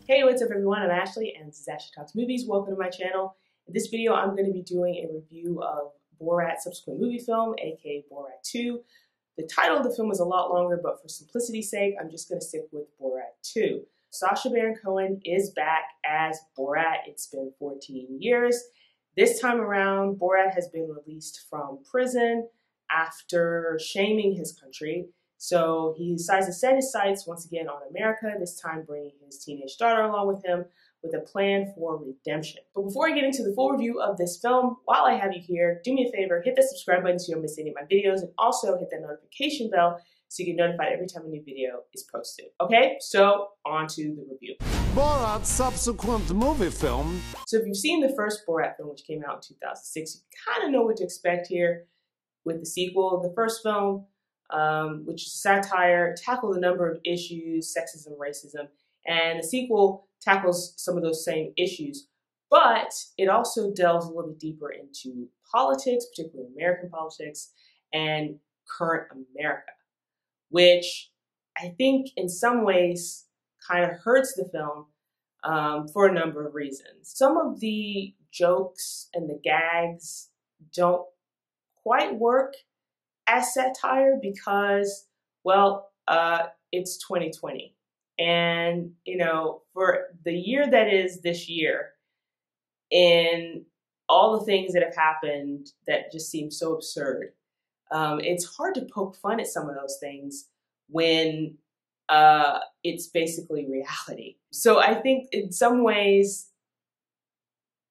Hey, what's up everyone? I'm Ashley and this is Ashley Talks Movies. Welcome to my channel. In this video, I'm going to be doing a review of Borat's subsequent movie film, aka Borat 2. The title of the film is a lot longer, but for simplicity's sake, I'm just going to stick with Borat 2. Sacha Baron Cohen is back as Borat. It's been 14 years. This time around, Borat has been released from prison after shaming his country. So he decides to set his sights once again on America, this time bringing his teenage daughter along with him with a plan for redemption. But before I get into the full review of this film, while I have you here, do me a favor, hit that subscribe button so you don't miss any of my videos, and also hit that notification bell so you get notified every time a new video is posted. Okay, so on to the review. Borat's subsequent movie film. So if you've seen the first Borat film, which came out in 2006, you kind of know what to expect here with the sequel. The first film, which is satire, tackled a number of issues, sexism, racism, and the sequel tackles some of those same issues, but it also delves a little bit deeper into politics, particularly American politics, and current America, which I think in some ways kind of hurts the film for a number of reasons. Some of the jokes and the gags don't quite work as satire because, well, it's 2020. And, you know, for the year that is this year, and all the things that have happened that just seem so absurd, it's hard to poke fun at some of those things when it's basically reality. So I think in some ways,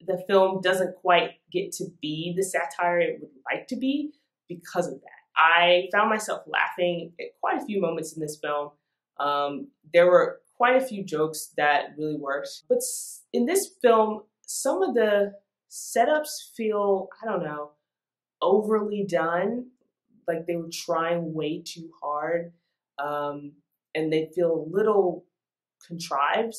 the film doesn't quite get to be the satire it would like to be because of that. I found myself laughing at quite a few moments in this film. There were quite a few jokes that really worked. But in this film, some of the setups feel, I don't know, overly done. Like they were trying way too hard. And they feel a little contrived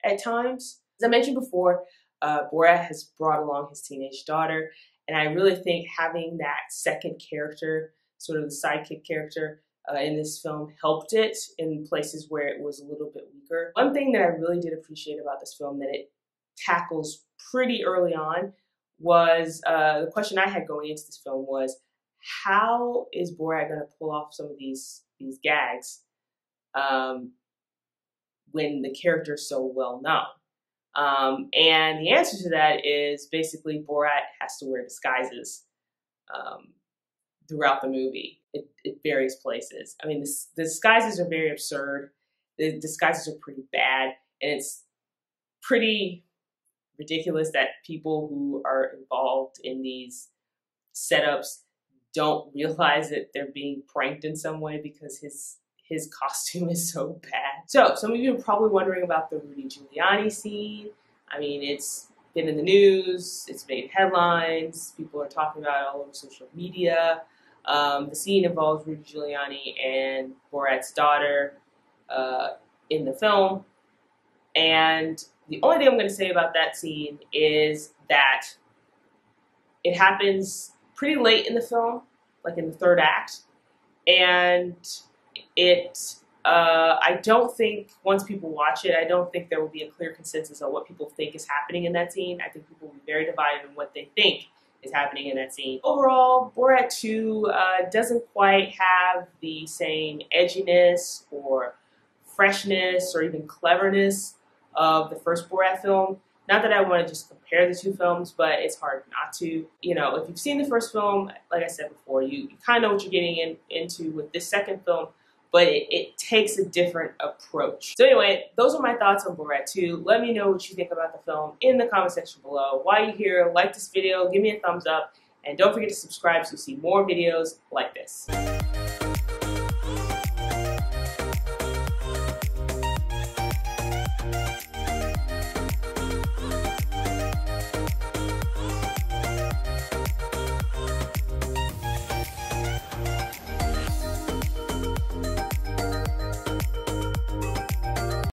at times. As I mentioned before, Borat has brought along his teenage daughter. And I really think having that second character, sort of the sidekick character in this film, helped it in places where it was a little bit weaker. One thing that I really did appreciate about this film that it tackles pretty early on was the question I had going into this film was, how is Borat going to pull off some of these gags when the character is so well known? And the answer to that is basically Borat has to wear disguises throughout the movie at various places. I mean, the disguises are very absurd. The disguises are pretty bad. And it's pretty ridiculous that people who are involved in these setups don't realize that they're being pranked in some way because his costume is so bad. So some of you are probably wondering about the Rudy Giuliani scene. I mean, it's been in the news, it's made headlines, people are talking about it all over social media. The scene involves Rudy Giuliani and Borat's daughter in the film. And the only thing I'm going to say about that scene is that it happens pretty late in the film, like in the third act. And I don't think once people watch it, I don't think there will be a clear consensus on what people think is happening in that scene. I think people will be very divided on what they think is happening in that scene. Overall, Borat 2 doesn't quite have the same edginess or freshness or even cleverness of the first Borat film. Not that I want to just compare the two films, but it's hard not to. You know, if you've seen the first film, like I said before, you kind of know what you're getting into with this second film, but it takes a different approach. So anyway, those are my thoughts on Borat 2. Let me know what you think about the film in the comment section below. While you're here, like this video, give me a thumbs up, and don't forget to subscribe so you see more videos like this.